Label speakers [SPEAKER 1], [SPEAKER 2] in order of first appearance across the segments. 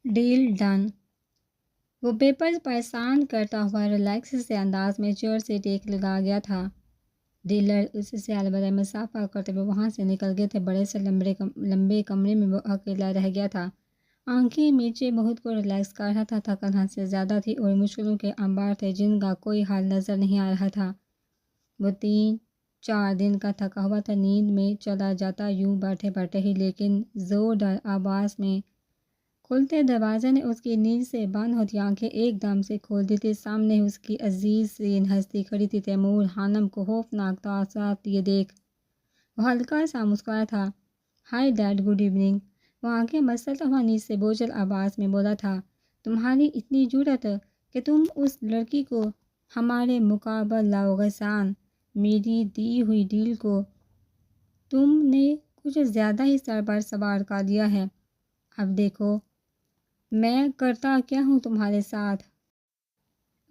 [SPEAKER 1] Deal done. وہ papers پر sign کرتا ہوا ریلیکس سے انداز میں چیئر سے ٹیک لگا گیا تھا۔ ڈیلر اس سے الوداعی مسافہ کرتے ہوئے وہاں سے نکل گئے تھے۔ بڑے سے لمبے کمرے میں وہ اکیلا رہ گیا تھا۔ آنکھیں میچے بہت کو ریلیکس کر رہا تھا۔ تھکن حد سے زیادہ تھی اور مشکلوں کے انبار تھے جن کا کوئی حل نظر نہیں آ رہا تھا۔ وہ 3-4 دن کا تھکا ہوا تھا۔ نیند میں چلا جاتا یوں بیٹھے بیٹھے ہی، لیکن زوردار آواز میں کھلتے دروازے نے اس کی نیند سے بند ہوتی آنکھیں ایک دم سے کھول دی تھی۔ سامنے اس کی عزیز ترین ہستی کھڑی تھی، تیمور خانم کو خوفناک تاثرات یہ دیکھ وہ ہلکا سا مسکرایا تھا۔ ہائی ڈیڈ، گڈ ایوننگ، وہ آنکھیں مسلتا ہوا نیند سے بوجھل آواز میں بولا تھا۔ تمہاری اتنی جرأت کہ تم اس لڑکی کو ہمارے مقابل لاؤ غسان، میری دی ہوئی ڈیل کو تم نے کچھ زیادہ ہی سر پر سوار کر لیا ہے۔ اب دیکھو میں کرتا کیا ہوں تمہارے ساتھ۔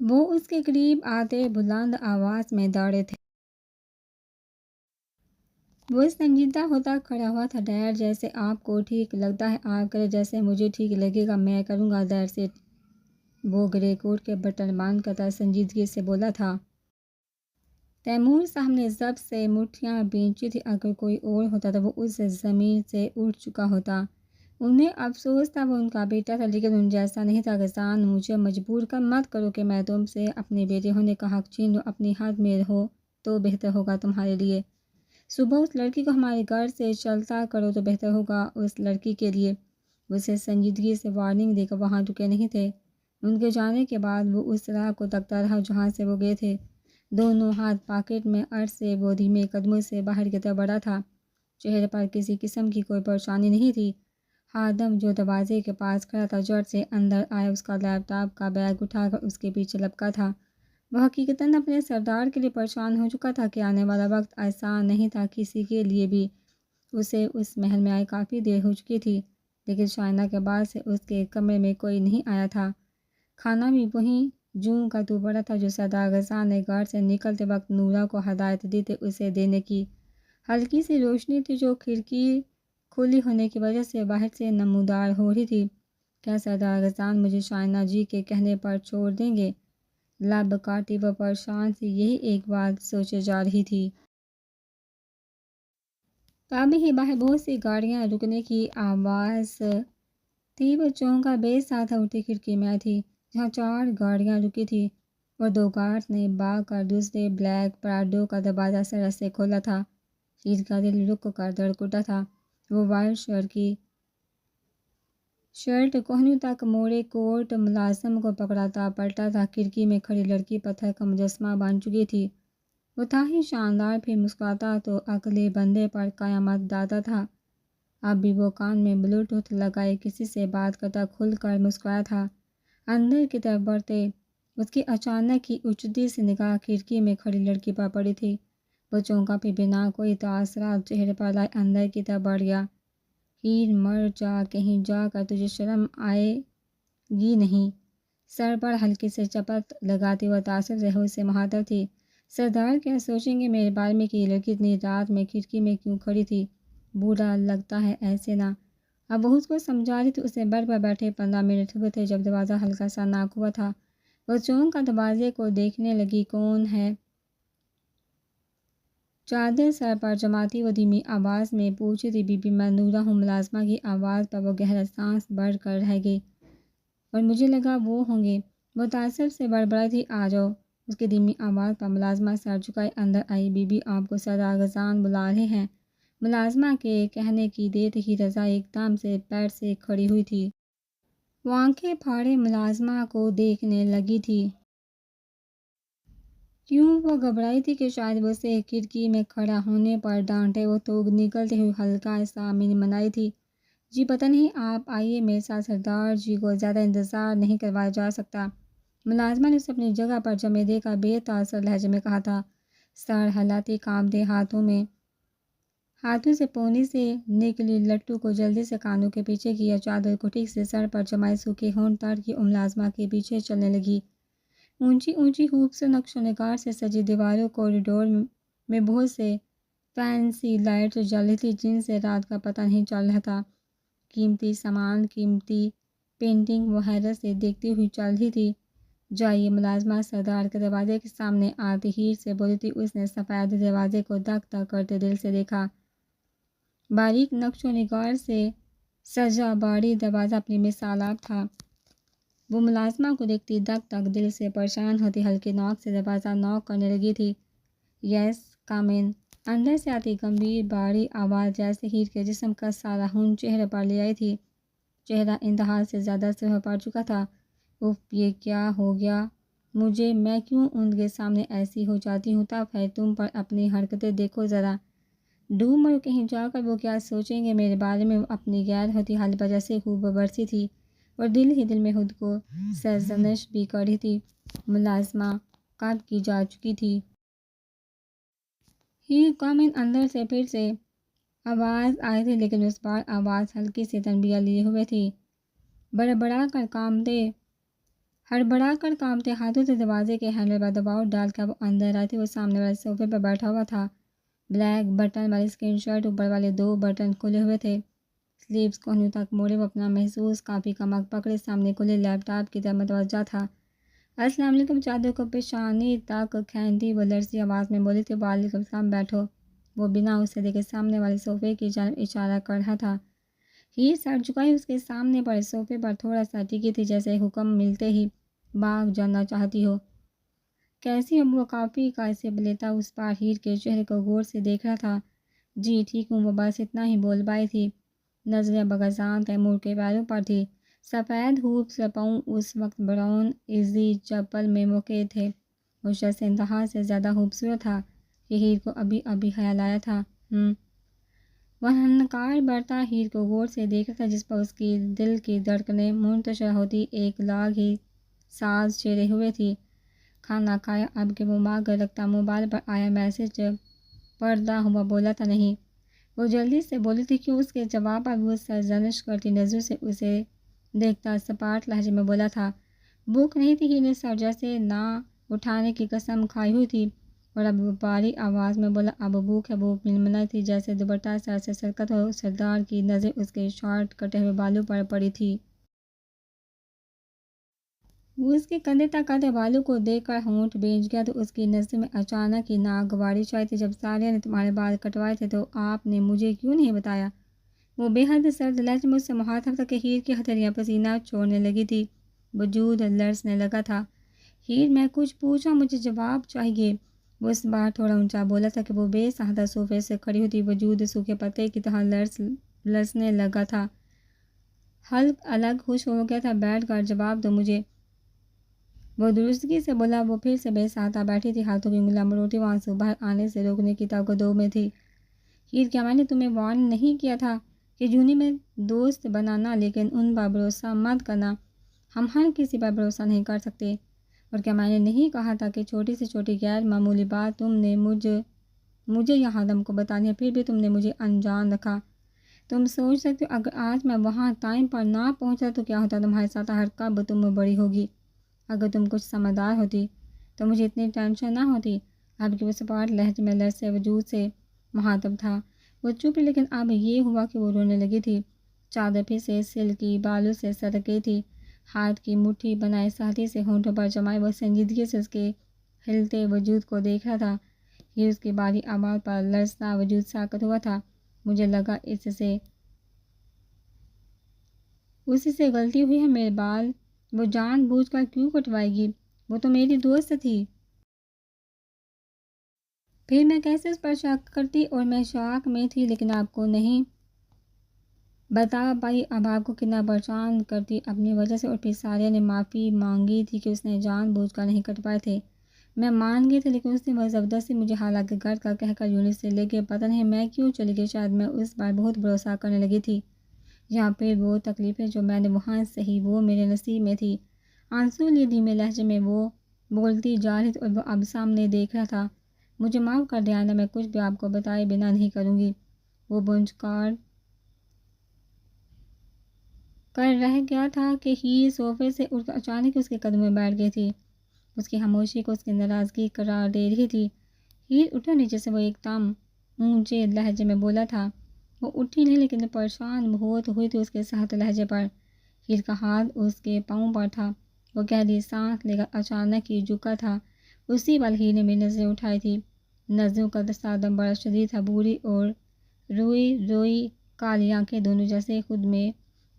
[SPEAKER 1] وہ اس کے قریب آتے بلند آواز میں دوڑے تھے۔ وہ سنجیدہ ہوتا کھڑا ہوا تھا۔ ڈیڈ، جیسے آپ کو ٹھیک لگتا ہے آپ کریں، جیسے مجھے ٹھیک لگے گا میں کروں گا، دیٹس اٹ۔ وہ گرے کوٹ کے بٹن بند کرتا سنجیدگی سے بولا تھا۔ تیمور صاحب نے ضبط سے مٹھیاں بھینچی تھی۔ اگر کوئی اور ہوتا تو وہ اس زمین سے اٹھ چکا ہوتا۔ انہیں افسوس تھا وہ ان کا بیٹا تھا، لیکن ان جیسا نہیں تھا۔ غسان، مجھے مجبور مت کرو کہ میں تم سے اپنے بیٹے ہونے کا حق چھین لوں۔ اپنی حد میں رہو تو بہتر ہوگا تمہارے لیے۔ صبح اس لڑکی کو ہمارے گھر سے چلتا کرو تو بہتر ہوگا اس لڑکی کے لیے۔ اسے سنجیدگی سے وارننگ دے کر وہاں رکے نہیں تھے۔ ان کے جانے کے بعد وہ اس راہ کو تکتا رہا جہاں سے وہ گئے تھے، دونوں ہاتھ پاکٹ میں۔ عرض سے وہ دھیمے قدموں سے باہر کی طرف بڑھا تھا۔ چہرے پر کسی قسم کی کوئی پریشانی نہیں تھی۔ خادم جو دروازے کے پاس کھڑا تھا جھٹ سے اندر آیا۔ اس کا لیپ ٹاپ کا بیگ اٹھا کر اس کے پیچھے لپکا تھا۔ وہ حقیقتاً اپنے سردار کے لیے پریشان ہو چکا تھا کہ آنے والا وقت آسان نہیں تھا کسی کے لیے بھی۔ اسے اس محل میں آئے کافی دیر ہو چکی تھی، لیکن شائنا کے بعد سے اس کے کمرے میں کوئی نہیں آیا تھا۔ کھانا بھی وہیں جوں کا تو پڑا تھا جو سردار غسان نے گھر سے نکلتے وقت نورا کو ہدایت دی تھی اسے دینے کی۔ ہلکی سی روشنی تھی جو کھڑکی کھلی ہونے کی وجہ سے باہر سے نمودار ہو رہی تھی۔ کیا سردار غسان مجھے شائنا جی کے کہنے پر چھوڑ دیں گے؟ لب کاٹی وہ پریشان سی یہی ایک بات سوچے جا رہی تھی۔ تبھی ہی باہر بہت سی گاڑیاں رکنے کی آواز تھی۔ وہ چونکا بے ساتھ اٹھی کھڑکی میں تھی جہاں 4 گاڑیاں رکی تھی اور 2 گارڈز نے بھاگ کر دوسرے بلیک پراڈو کا دروازہ سرعت سے کھولا تھا۔ شیٹ کا دل رک کر دھڑک اٹھا تھا۔ وہ وائٹ شرٹ کوہنیوں تک موڑے کوٹ ملازم کو پکڑاتا پلٹا تھا۔ کھڑکی میں کھڑی لڑکی پتھر کا مجسمہ بن چکی تھی۔ وہ تھا ہی شاندار، پھر مسکراتا تو عقل بندے پر قیامت ڈالتا تھا۔ اب بھی وہ کان میں بلوٹوتھ لگائے کسی سے بات کرتا کھل کر مسکرایا تھا۔ اندر کی طرف بڑھتے اس کی اچانک ہی اچھتی سی نگاہ کھڑکی میں کھڑی لڑکی پر پڑی تھی۔ وہ چونکا پھر بنا کوئی تاثرات چہرے پر لائے اندر کی طرف بڑھ گیا۔ ہیر مر جا، کہیں جا کر تجھے شرم آئے گی نہیں۔ سر پر ہلکی سے چپت لگاتی وہ تاثر سے اسے مخاطب تھی۔ سردار کیا سوچیں گے میرے بارے میں کہ یہ لڑکی اتنی رات میں کھڑکی میں کیوں کھڑی تھی؟ برا لگتا ہے ایسے نہ۔ اب وہ اس کو سمجھا رہی تھی۔ اسے بیڈ پر بیٹھے 15 منٹ ہوئے تھے جب دروازہ ہلکا سا ناک ہوا تھا۔ وہ چونک کر دروازے کو دیکھنے لگی۔ کون ہے؟ چادر سر پر جماتی وہ دھیمی آواز میں پوچھی تھی۔ بی بی میں نورا ہوں۔ ملازمہ کی آواز پر وہ گہرا سانس بھر کر رہ گئی اور مجھے لگا وہ ہوں گے۔ وہ تعصب سے بڑبڑائی تھی۔ آ جاؤ، اس کی دھیمی آواز پر ملازمہ سر جھکائے اندر آئی۔ بی بی آپ کو سردار غسان بلا رہے ہیں۔ ملازمہ کے کہنے کی دیتے ہی رضا ایک دم سے بیڈ سے کھڑی ہوئی تھی۔ وہ آنکھیں پھاڑے ملازمہ کو دیکھنے لگی تھی۔ کیوں؟ وہ گھبرائی تھی کہ شاید وہ اسے کھڑکی میں کھڑا ہونے پر ڈانٹے۔ وہ تھوک نکلتے ہوئے ہلکا سا منمنائی تھی۔ جی پتہ نہیں، آپ آئیے میرے ساتھ، سردار جی کو زیادہ انتظار نہیں کروایا جا سکتا۔ ملازمہ نے اسے اپنی جگہ پر جمے دیکھ کر بے تاثر لہجے میں کہا تھا۔ سر ہلاتی کانپتے ہاتھوں سے پونی سے نکلی لٹو کو جلدی سے کانوں کے پیچھے کیا۔ چادر کو ٹھیک سے سر پر جمائے سوکھے ہونٹ تاڑ کی اور ملازمہ کے پیچھے چلنے لگی۔ اونچی اونچی خوبصورت نقش و نگار سے سجی دیواروں کوریڈور میں بہت سے فینسی لائٹس جل رہی تھی جن سے رات کا پتہ نہیں چل رہا تھا۔ قیمتی سامان، قیمتی پینٹنگ وہ حیرت سے دیکھتی ہوئی چل رہی تھی۔ جائیے، ملازمہ سردار کے دروازے کے سامنے آتی ہیر سے بولی تھی۔ اس نے سفید دروازے کو دھک دھک کرتے دل سے دیکھا۔ باریک نقش و نگار سے سجا باری دروازہ اپنی مثالاب تھا۔ وہ ملازمہ کو دیکھتی دھک دھک دل سے پریشان ہوتی ہلکی نوک سے دروازہ نوک کرنے لگی تھی۔ یس کم ان، اندر سے آتی گمبھیر باری آواز جیسے ہیر کے جسم کا سارا خون چہرے پر لے آئی تھی۔ چہرہ انتہا سے زیادہ سرخ پڑ چکا تھا۔ اف، یہ کیا ہو گیا مجھے؟ میں کیوں ان کے سامنے ایسی ہو جاتی ہوں؟ تب ہے تم پر اپنی حرکتیں دیکھو ذرا، ڈوب مرو کہیں جا کر وہ کیا سوچیں گے میرے بارے میں؟ وہ اپنی غیر ہوتی حال وجہ سے خوب برسی تھی اور دل ہی دل میں خود کو سرزنش بھی کر رہی تھی۔ ملازمہ کب کی جا چکی تھی۔ ہیر کم ان، اندر سے پھر سے آواز آئی تھی، لیکن اس بار آواز ہلکی سی تنبیہ لیے ہوئے تھی۔ ہڑبڑا کر کامتے ہاتھوں سے دروازے کے ہینڈل پر دباؤ ڈال کر وہ اندر آئی تھی۔ وہ سامنے والے صوفے پر بیٹھا ہوا تھا۔ بلیک بٹن والی اسکرین شرٹ، اوپر والے 2 بٹن کھلے ہوئے تھے، سلیوز کوہنیوں تک موڑے۔ وہ اپنا محسوس کافی کا مگ پکڑے سامنے کھلے لیپ ٹاپ کی طرف متوجہ تھا۔ السلام علیکم، چادر کو پیشانی تک کھینتی وہ لرزی آواز میں بولی تھی۔ وعلیکم السلام، بیٹھو۔ وہ بنا اسے دیکھے سامنے والے صوفے کی جانب اشارہ کر رہا تھا۔ ہیر سر جھکائی اس کے سامنے پڑے صوفے پر تھوڑا سا ٹکی تھی، جیسے حکم ملتے ہی بھاگ جانا چاہتی ہو۔ کیسی ہو؟ وہ کافی کا سپ لیتا اس بار ہیر کے چہرے کو غور سے دیکھ رہا تھا۔ جی ٹھیک ہوں، وہ بس اتنا ہی بول پائی تھی۔ نظریں بغضاں تیمور کے پیروں پر تھی۔ سفید ہوپ سے پاؤں اس وقت براؤن ایزی چپل میں موقع تھے۔ وہ شخص انتہا سے زیادہ خوبصورت تھا کہ ہیر کو ابھی ابھی خیال آیا تھا۔ وہ ہنکار برتا ہیر کو غور سے دیکھ رہا تھا، جس پر اس کی دل کی دھڑکنیں منتشر ہوتی ایک لاگ ہی ساز چیرے ہوئے تھی۔ کھانا کھایا؟ اب کہ وہ ماگر رکھتا موبائل پر آیا میسج پڑھتا ہوا بولا تھا۔ نہیں، وہ جلدی سے بولی تھی۔ کیوں؟ اس کے جواب پر وہ سرزنش کرتی نظروں سے اسے دیکھتا سپاٹ لہجے میں بولا تھا۔ بھوک نہیں تھی؟ ہیر نے سر جیسے نہ اٹھانے کی قسم کھائی ہوئی تھی اور اب بھاری آواز میں بولا، اب بھوک ہے۔ بھوک ململائی تھی جیسے دوپٹہ سر سے سرکت ہو۔ سردار کی نظر اس کے شارٹ کٹے ہوئے بالوں پر پڑی تھی۔ وہ اس کے کندھے تک آتے بالوں کو دیکھ کر ہونٹ بھیج گیا تو اس کی نظر میں اچانک ہی ناگواری چھائی تھی۔ جب ساریہ نے تمہارے بال کٹوائے تھے تو آپ نے مجھے کیوں نہیں بتایا؟ وہ بے حد سرد لہجے میں اس سے مخاطب تھا کہ ہیر کی ہتھیلیاں پسینہ چھوڑنے لگی تھی، وجود لرزنے لگا تھا۔ ہیر، میں کچھ پوچھا، مجھے جواب چاہیے۔ وہ اس بار تھوڑا اونچا بولا تھا کہ وہ بے سہادہ صوفے سے کھڑی ہوتی، وجود سوکھے پتے کی طرح لرزنے لگا تھا۔ حلق الگ خشک ہو گیا تھا۔ بیٹھ کر جواب دو مجھے، وہ درستگی سے بولا۔ وہ پھر سے بے سہادہ بیٹھی تھی، ہاتھوں کی انگلیاں مروڑتی، وہ آنسو باہر آنے سے روکنے کی توقع میں تھی۔ ہیر، کیا میں نے تمہیں وارن نہیں کیا تھا کہ جونی میں دوست بنانا، لیکن ان پر بھروسہ مت کرنا؟ ہم ہر کسی پر بھروسہ نہیں کر سکتے۔ اور کیا میں نے نہیں کہا تھا کہ چھوٹی سے چھوٹی غیر معمولی بات تم نے مجھے یا آدم کو بتانی ہے، پھر بھی تم نے مجھے انجان رکھا؟ تم سوچ سکتے ہو اگر آج میں وہاں ٹائم پر نہ پہنچا تو کیا ہوتا تمہارے ساتھ؟ ہر کب تم بڑی ہوگی؟ اگر تم کچھ سمجھدار ہوتی تو مجھے اتنی ٹینشن نہ ہوتی۔ اب کہ وہ سپاٹ لہجے میں لرزے وجود سے مخاطب تھا، وہ چپ رہی، لیکن اب یہ ہوا کہ وہ رونے لگی تھی۔ چادر پھر سے سلکی بالوں سے سرک گئی تھی۔ ہاتھ کی مٹھی بنائے سختی سے ہونٹوں پر جمائے وہ سنجیدگی سے اس کے ہلتے وجود کو دیکھ رہا تھا۔ یہ اس کی باری آواز پر لرزتا وجود ساکت ہوا تھا۔ مجھے لگا اس سے غلطی ہوئی ہے، میرے بال وہ جان بوجھ کر کیوں کٹوائے گی؟ وہ تو میری دوست تھی۔ پھر میں کیسے اس پر شک کرتی؟ اور میں شاک میں تھی، لیکن آپ کو نہیں بتا پائی۔ اب آپ کو کتنا پریشان کرتی اپنی وجہ سے۔ اور پھر ساریہ نے معافی مانگی تھی کہ اس نے جان بوجھ کر نہیں کٹوائے تھے۔ میں مان گئی تھی، لیکن اس نے وہ زبردستی مجھے حالانکہ گھر کا کہہ کر یونٹ سے لے گئے۔ پتہ نہیں میں کیوں چلی گئی، شاید میں اس بار بہت بھروسہ کرنے لگی تھی، یا پھر وہ تکلیفیں جو میں نے وہاں سہی وہ میرے نصیب میں تھی۔ آنسو لیے دھیمے لہجے میں وہ بولتی جا رہی تھی اور وہ اب سامنے دیکھ رہا تھا۔ مجھے معاف کر دیں آئندہ میں کچھ بھی آپ کو بتائے بنا نہیں کروں گی۔ وہ بنجکار کر رہ گیا تھا کہ ہیر صوفے سے اٹھ کر اچانک اس کے قدم میں بیٹھ گئی تھی۔ اس کی خاموشی کو اس کی ناراضگی قرار دے رہی تھی۔ ہیر اٹھو نیچے سے، وہ ایک دم اونچے لہجے میں بولا تھا۔ وہ اٹھی نہیں، لیکن پریشان بہت ہوئی تھی اس کے سخت لہجے پر۔ ہیر کا ہاتھ اس کے پاؤں پر تھا۔ وہ گہری سانس لے کر اچانک ہی جھکا تھا۔ اسی پل ہیر نے میری نظریں اٹھائی تھی۔ نظروں کا تصادم بڑا شدید تھا۔ بوڑھی اور روئی کالی آنکھیں دونوں جیسے خود میں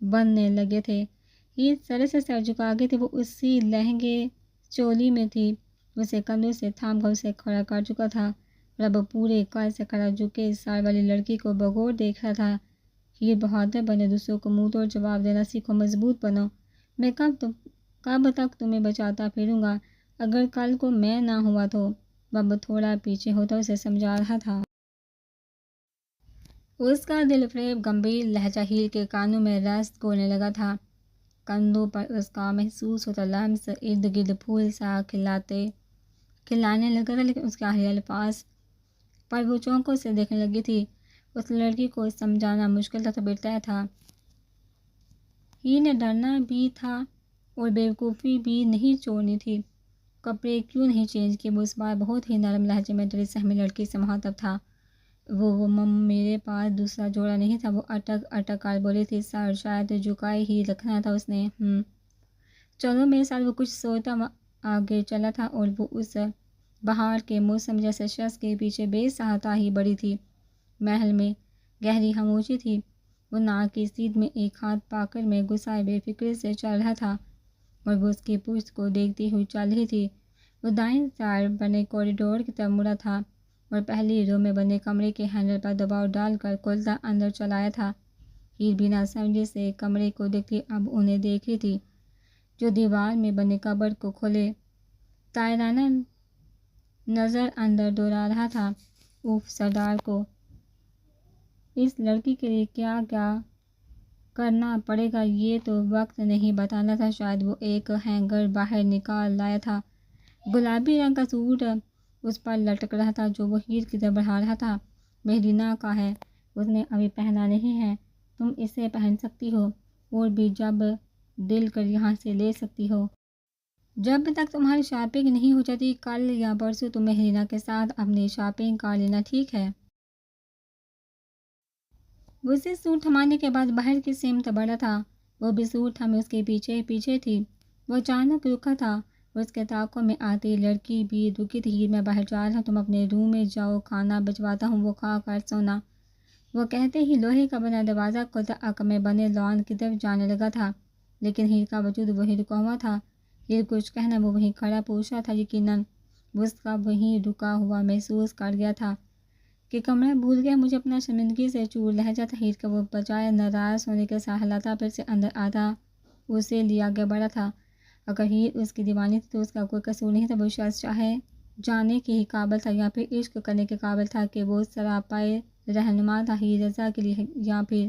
[SPEAKER 1] بننے لگے تھے۔ ہیر سر سے سر جھکا گئی تھی۔ وہ اسی لہنگے چولی میں تھی۔ اسے کندھوں سے تھام کر اسے کھڑا کر چکا تھا اور اب پورے قد سے کھڑا جھکے سر والی لڑکی کو بغور دیکھ رہا تھا۔ ہیر بہادر بنے، دوسروں کو منہ توڑ جواب دینا سیکھو، مضبوط بنو۔ میں کب تک تمہیں بچاتا پھروں گا؟ اگر کل کو میں نہ ہوا تو؟ بب تھوڑا پیچھے ہوتا اسے سمجھا رہا تھا۔ اس کا دل فریب گمبھیر لہجہ ہیر کے کانوں میں رس گھولنے لگا تھا۔ کندھوں پر اس کا محسوس ہوتا لمس ارد گرد پھول سا کھلانے لگا تھا، لیکن اس کے آخری الفاظ پر وہ چونکوں سے دیکھنے لگی تھی۔ اس لڑکی کو سمجھانا مشکل تھا، طبیعت طے تھا۔ ہیر نے ڈرنا بھی تھا اور بیوقوفی بھی نہیں چھوڑنی تھی۔ کپڑے کیوں نہیں چینج کیے؟ وہ اس بار بہت ہی نرم لہجے میں ڈری سہمی لڑکی سے مخاطب تھا۔ وہ میرے پاس دوسرا جوڑا نہیں تھا، وہ اٹک کر بولی تھی۔ سر شاید جھکائے ہی رکھنا تھا اس نے۔ چلو میرے ساتھ۔ وہ کچھ سوچتا آگے چلا تھا اور وہ اس بہار کے موسم جیسے شخص کے پیچھے بے سہارا ہی بڑی تھی۔ محل میں گہری خاموشی تھی۔ وہ ناک کی سیدھ میں ایک ہاتھ پاکٹ میں گھسائے بے فکری سے چل رہا تھا اور وہ اس کی پشت کو دیکھتی ہوئی چل رہی تھی۔ وہ دائیں سائڈ بنے کوریڈور کی طرف مڑا تھا اور پہلی رو میں بنے کمرے کے ہینڈل پر دباؤ ڈال کر کھولتا اندر چلا آیا تھا۔ ہیر بنا سمجھے سے کمرے کو دیکھتی اب انہیں دیکھ رہی تھی جو دیوار میں بنے کبرڈ کو کھولے طائرانہ نظر اندر دوڑا رہا تھا۔ اوف، سردار کو اس لڑکی کے لیے کیا کیا کرنا پڑے گا یہ تو وقت نہیں بتانا تھا۔ شاید وہ ایک ہینگر باہر نکال لایا تھا۔ گلابی رنگ کا سوٹ اس پر لٹک رہا تھا جو وہ ہیر کی طرف بڑھا رہا تھا۔ مہرینا کا ہے، اس نے ابھی پہنا نہیں ہے، تم اسے پہن سکتی ہو اور بھی جب دل کر یہاں سے لے سکتی ہو۔ جب تک تمہاری شاپنگ نہیں ہو جاتی کل یا پرسوں تم مہرینا کے ساتھ اپنی شاپنگ کر لینا، ٹھیک ہے؟ وہ اسے سوٹ تھمانے کے بعد باہر کی سمت بڑھا تھا۔ وہ بھی سوٹ تھامے اس کے پیچھے تھی۔ وہ اچانک رکا تھا اور اس کے طاقوں میں آتی لڑکی بھی رکی تھی۔ ہیر، میں باہر جا رہا ہوں، تم اپنے روم میں جاؤ، کھانا بھجواتا ہوں، وہ کھا کر سونا۔ وہ کہتے ہی لوہے کا بنا دروازہ کھولتا عقب میں بنے لان کی طرف جانے لگا تھا، لیکن ہیر کا وجود وہیں رکا ہوا تھا۔ ہیر کچھ کہنا وہ وہیں کھڑا پوچھ رہا تھا۔ یقیناً وہ اس کا وہیں رکا ہوا محسوس کر گیا تھا کہ کمرہ بھول گیا۔ مجھے اپنا شرمندگی سے چور لہجہ تھا ہیر کا، وہ بجائے ناراض ہونے کے سہلاتا پھر سے اندر آتا اسے لے آگے بڑھا تھا۔ اگر ہیر اس کی دیوانی تھی تو اس کا کوئی قصور نہیں تھا۔ وہ شخص چاہے جانے کے ہی قابل تھا یا پھر عشق کرنے کے قابل تھا کہ وہ سراپائے رہنما تھا ہیر رضا کے لیے، یا پھر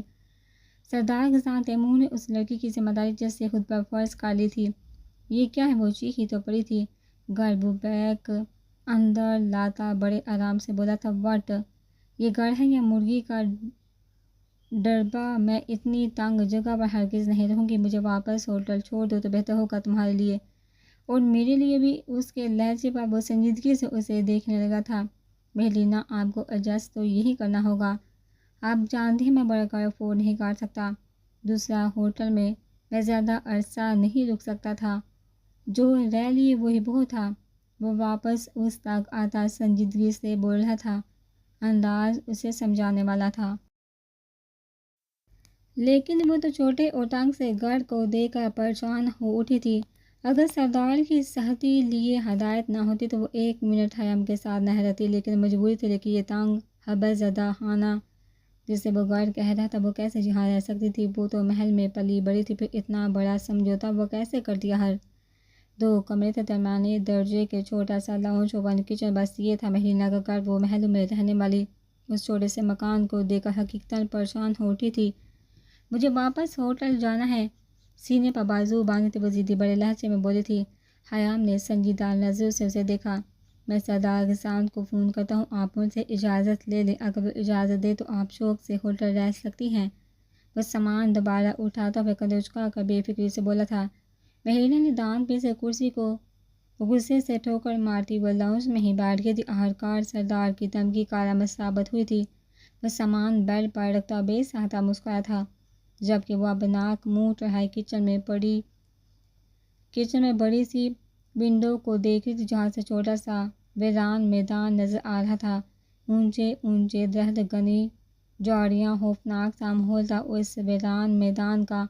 [SPEAKER 1] سردار غزان تیمور نے اس لڑکی کی ذمہ داری جیسے خود پر فرض کر لی تھی۔ یہ کیا ہے؟ وہ چیخی تو پڑی تھی۔ گھر، وہ بیگ اندر لاتا بڑے آرام سے بولا تھا۔ وٹ؟ یہ گھر ہے یا مرغی کا ڈربہ؟ میں اتنی تنگ جگہ پر ہرگز نہیں رہوں گی، مجھے واپس ہوٹل چھوڑ دو تو بہتر ہوگا تمہارے لیے اور میرے لیے بھی۔ اس کے لہجے پر وہ سنجیدگی سے اسے دیکھنے لگا تھا۔ مہرینا، آپ کو ایڈجسٹ تو یہی کرنا ہوگا، آپ جانتی ہیں میں بڑا گھر افورڈ نہیں کر سکتا۔ دوسرا ہوٹل میں زیادہ عرصہ نہیں رک سکتا تھا، جو رہ لیے وہی بہت تھا۔ وہ واپس اس تک آتا سنجیدگی سے بول رہا تھا، انداز اسے سمجھانے والا تھا۔ لیکن وہ تو چھوٹے اور تنگ سے گھر کو دیکھ کر پریشان ہو اٹھی تھی۔ اگر سردار کی صحتی لیے ہدایت نہ ہوتی تو وہ ایک منٹ حیم کے ساتھ نہ رہتی، لیکن مجبوری تھی۔ لیکن یہ تنگ حبس زدہ خانہ جسے وہ گھر کہہ رہا تھا وہ کیسے یہاں رہ سکتی تھی؟ وہ تو محل میں پلی بڑی تھی، پھر اتنا بڑا سمجھوتا وہ کیسے کرتی؟ ہر دو کمرے تھے، درمیانے درجے کے چھوٹا سا لاؤنج، اوون، کچن، بس یہ تھا مہرینا کا گھر۔ وہ محل میں رہنے والی اس چھوٹے سے مکان کو دیکھ کر حقیقتاً پریشان ہو اٹھی تھی۔ مجھے واپس ہوٹل جانا ہے، سینے پر بازو باندھتے وہ ضدی بڑے لہجے میں بولی تھی۔ حیام نے سنجیدہ نظروں سے اسے دیکھا۔ میں سردار غزان کو فون کرتا ہوں، آپ ان سے اجازت لے لیں، اگر وہ اجازت دے تو آپ شوق سے ہوٹل رہ سکتی ہیں۔ وہ سامان دوبارہ اٹھاتا ہوئے کندھے جھکا کر بے فکری سے بولا تھا۔ مہرینا نے دانت پہ سے کرسی کو غصے سے ٹھوکر مارتی وہ لاؤنج میں ہی بیٹھ گئی تھی۔ آخرکار سردار کی دھمکی کارآمد ثابت ہوئی تھی۔ وہ سامان بیڈ پر رکھتا بے سہارا مسکرایا تھا۔ جبکہ وہ اب ناک منہ ٹھہرائے کچن میں بڑی سی ونڈو کو دیکھ رہی تھی جہاں سے چھوٹا سا ویران میدان نظر آ رہا تھا۔ اونچے اونچے درخت، گھنی جھاڑیاں، خوفناک سا ماحول تھا اس ویران میدان کا۔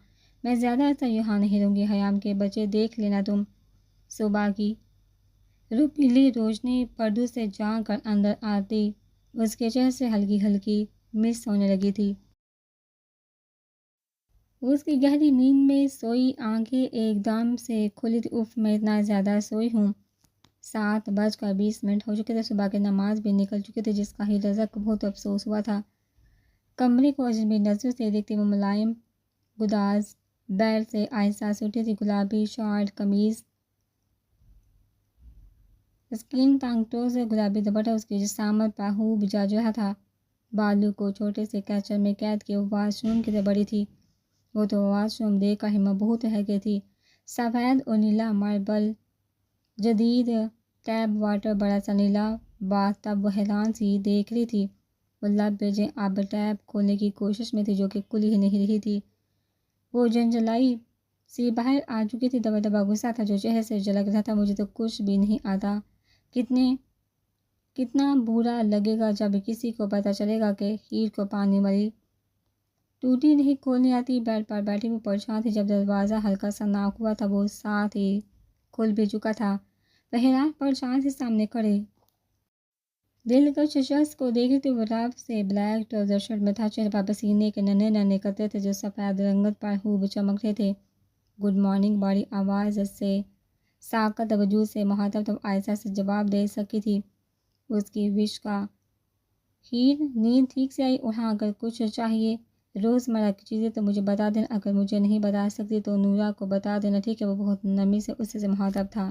[SPEAKER 1] میں زیادہ عرصہ یہاں نہیں رہوں گی حیام کے بچے، دیکھ لینا تم۔ صبح کی روپیلی روشنی پردوں سے جھانک کر اندر آتی اس کے چہرے سے ہلکی ہلکی مس ہونے لگی تھی۔ اس کی گہری نیند میں سوئی آنکھیں ایک دم سے کھلی تھی۔ اف، میں اتنا زیادہ سوئی ہوں۔ 7:20 ہو چکے تھے، صبح کی نماز بھی نکل چکی تھی، جس کا ہی رضا کو بہت افسوس ہوا تھا۔ کمرے کو اجنبی نظروں سے دیکھتی وہ ملائم گداز بیڈ سے آہستہ سے اٹھی تھی۔ گلابی شارٹ قمیض، اسکن ٹانگ سے گلابی دوپٹہ اس کی جسامت پر خوب جچ رہا تھا۔ بالوں کو چھوٹے سے کیچر میں قید کیے وہ واش روم کی طرف بڑھی تھی۔ وہ تو واش روم دیکھ کر ہمت بہت رہ گئی تھی۔ سفید اور نیلا ماربل، جدید ٹیپ واٹر، بڑا سا نیلا باتھ ٹب، وہ حیران سی دیکھ رہی تھی۔ وہ لب بھیجے اب ٹیپ کھولنے کی کوشش میں تھی جو کہ کھل ہی نہیں رہی تھی۔ وہ جنجلائی سی باہر آ چکی تھی۔ دبا دبا غصہ تھا جو چہرے سے جھلک رہا تھا۔ مجھے تو کچھ بھی نہیں آتا، کتنا برا لگے گا جب کسی کو پتہ چلے گا کہ ہیر کو پانی والی ٹوٹی نہیں کھولنی آتی۔ بیڈ پر بیٹھی وہ پریشان تھی۔ جب دروازہ ہلکا سا ناک ہوا تھا وہ ساتھ ہی کھل بھی چکا تھا۔ وہ حیران پریشان سے سامنے کھڑے دلکش شخص کو دیکھ رہی تھی۔ وہ رف سے بلیک ٹراؤزر شرٹ میں تھا، چہرے پر پسینے کے ننھے ننھے قطرے تھے جو سفید رنگت پر خوب چمک رہے تھے۔ گڈ مارننگ، بڑی آواز سے ساکت وجود سے مخاطب تب آہستہ سے جواب دے سکی تھی اس کی وش کا۔ ہیر، نیند ٹھیک سے آئی؟ اور ہاں، اگر کچھ چاہیے روزمرہ کی چیزیں تو مجھے بتا دینا، اگر مجھے نہیں بتا سکتی تو نورا کو بتا دینا، ٹھیک ہے؟ وہ بہت نرمی سے اس سے مخاطب تھا۔